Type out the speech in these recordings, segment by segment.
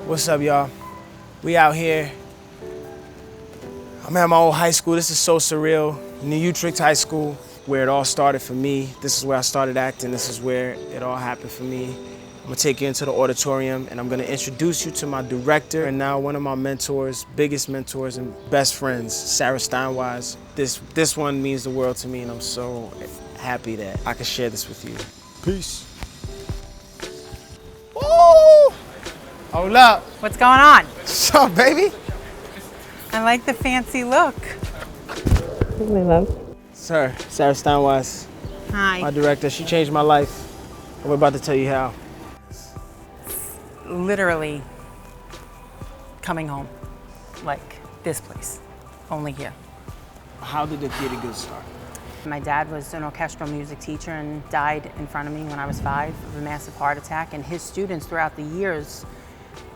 What's up, y'all? We out here. I'm at my old high school. This is so surreal. New Utrecht High School, where it all started for me. This is where I started acting. This is where it all happened for me. I'm gonna take you into the auditorium and I'm gonna introduce you to my director and now one of my mentors, biggest mentors and best friends, Sara Steinweiss. This one means the world to me and I'm so happy that I can share this with you. Peace. Woo! Hold up. What's going on? What's up, baby? I like the fancy look. My love. Sara Steinweiss, Hi. my director. She changed my life. We're about to tell you how. Literally coming home, like this place, only here. How did the theater get started? My dad was an orchestral music teacher and died in front of me when I was 5 of a massive heart attack. And his students throughout the years,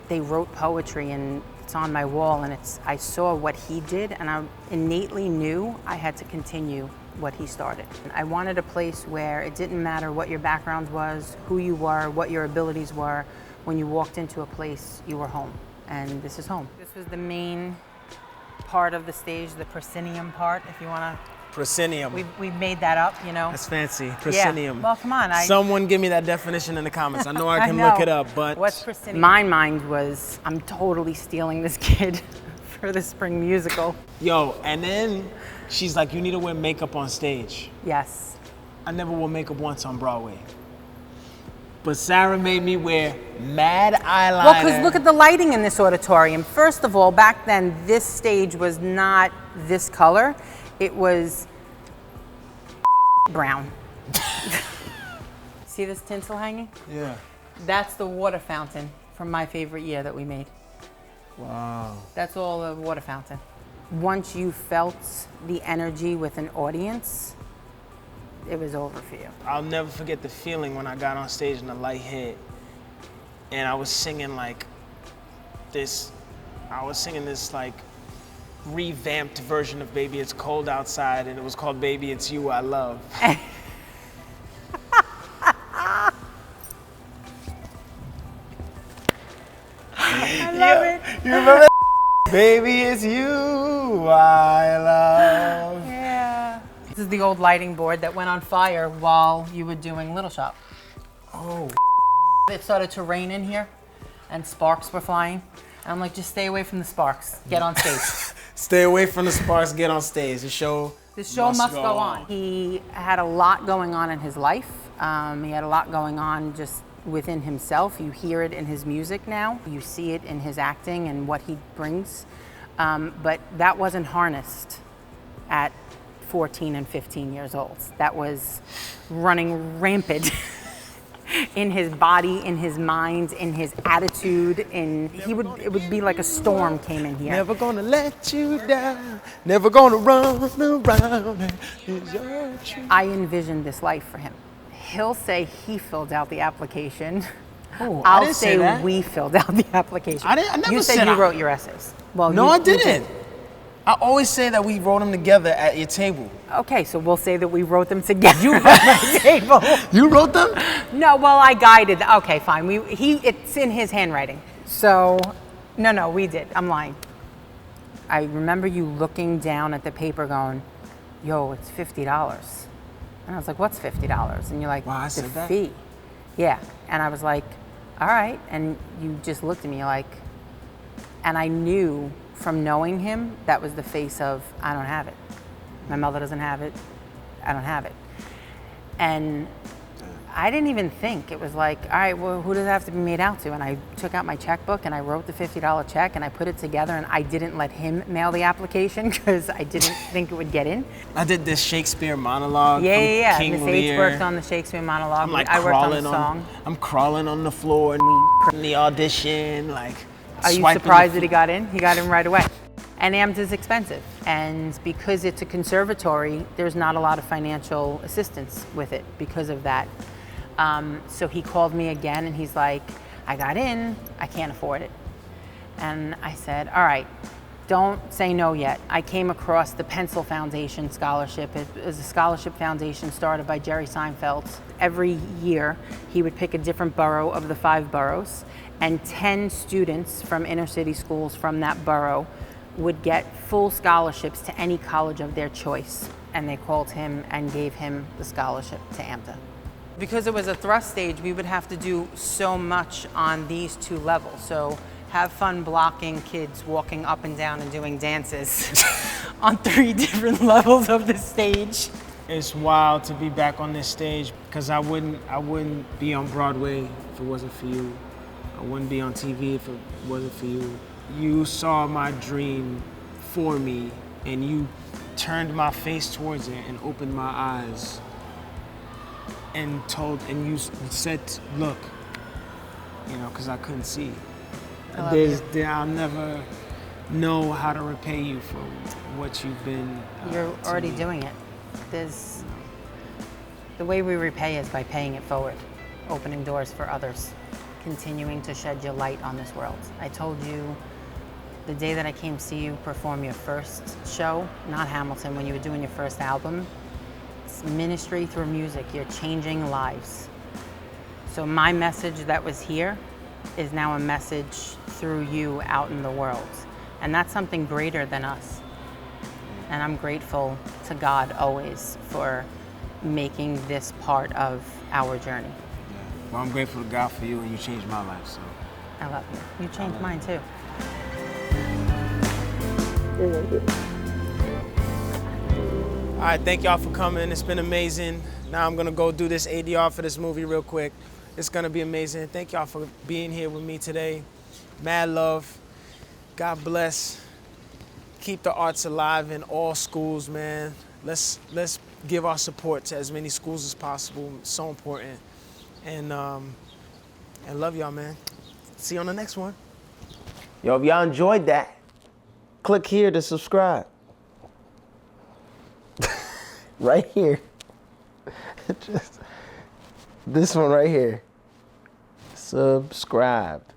they wrote poetry and it's on my wall and I saw what he did and I innately knew I had to continue what he started. I wanted a place where it didn't matter what your background was, who you were, what your abilities were. When you walked into a place, you were home, and this is home. This was the main part of the stage, the proscenium part, if you want to. Proscenium. We made that up, you know. That's fancy. Proscenium. Yeah. Well, come on. Someone give me that definition in the comments. I know I can look it up, but. What's proscenium? My mind was, I'm totally stealing this kid for the spring musical. Yo, and then she's like, you need to wear makeup on stage. Yes. I never wore makeup once on Broadway. But Sara made me wear mad eyeliner. Well, because look at the lighting in this auditorium. First of all, back then, this stage was not this color. It was brown. See this tinsel hanging? Yeah. That's the water fountain from my favorite year that we made. Wow. That's all the water fountain. Once you felt the energy with an audience, it was over for you. I'll never forget the feeling when I got on stage and the light hit and I was singing like this, like revamped version of Baby It's Cold Outside and it was called Baby It's You I Love. I love it. You remember that? Baby It's You I Love. Yeah. This is the old lighting board that went on fire while you were doing Little Shop. Oh. It started to rain in here and sparks were flying. And I'm like, just stay away from the sparks. Get on stage. Stay away from the sparks, get on stage. The show must go on. He had a lot going on in his life. He had a lot going on just within himself. You hear it in his music now. You see it in his acting and what he brings. But that wasn't harnessed at 14 and 15 years old. That was running rampant in his body, in his mind, in his attitude, it would be like a storm came in here. Never gonna let you down, never gonna run around and desert you. I envisioned this life for him. He'll say he filled out the application. Oh, I'll say we filled out the application. I never you said you wrote your essays. Well, no, I didn't. I always say that we wrote them together at your table. Okay, so we'll say that we wrote them together. You wrote my table. You wrote them? No, well, I guided. Okay, fine. It's in his handwriting. So, no, we did. I'm lying. I remember you looking down at the paper going, yo, it's $50. And I was like, what's $50? And you're like, wow, I the said that? fee. Yeah, and I was like, all right. And you just looked at me like, and I knew from knowing him, that was the face of, I don't have it. My mother doesn't have it. I don't have it. And I didn't even think. It was like, all right, well, who does it have to be made out to? And I took out my checkbook and I wrote the $50 check and I put it together and I didn't let him mail the application because I didn't think it would get in. I did this Shakespeare monologue. Yeah. King Miss Lear. H worked on the Shakespeare monologue. I'm like I worked on the song. I'm crawling on the floor and in the audition, like. Are you surprised that he got in? He got in right away. And AMS is expensive. And because it's a conservatory, there's not a lot of financial assistance with it because of that. So he called me again and he's like, I got in, I can't afford it. And I said, all right, don't say no yet. I came across the Pencil Foundation Scholarship. It is a scholarship foundation started by Jerry Seinfeld. Every year, he would pick a different borough of the 5 boroughs and 10 students from inner city schools from that borough would get full scholarships to any college of their choice. And they called him and gave him the scholarship to AMDA. Because it was a thrust stage, we would have to do so much on these two levels. So have fun blocking kids walking up and down and doing dances on 3 different levels of the stage. It's wild to be back on this stage because I wouldn't be on Broadway if it wasn't for you. I wouldn't be on TV if it wasn't for you. You saw my dream for me and you turned my face towards it and opened my eyes and you said, look, you know, because I couldn't see. I'll never know how to repay you for what you've been. You're already doing it. The way we repay is by paying it forward, opening doors for others, continuing to shed your light on this world. I told you the day that I came to see you perform your first show, not Hamilton, when you were doing your first album, it's ministry through music. You're changing lives. So my message that was here is now a message through you out in the world. And that's something greater than us. And I'm grateful to God always for making this part of our journey. Yeah. Well, I'm grateful to God for you, and you changed my life, so. I love you. You changed mine too. All right, thank y'all for coming. It's been amazing. Now I'm gonna go do this ADR for this movie real quick. It's gonna be amazing. Thank y'all for being here with me today. Mad love. God bless. Keep the arts alive in all schools, man. Let's give our support to as many schools as possible. It's so important. And love y'all, man. See you on the next one. Yo, if y'all enjoyed that, click here to subscribe. Right here. Just this one right here. Subscribed.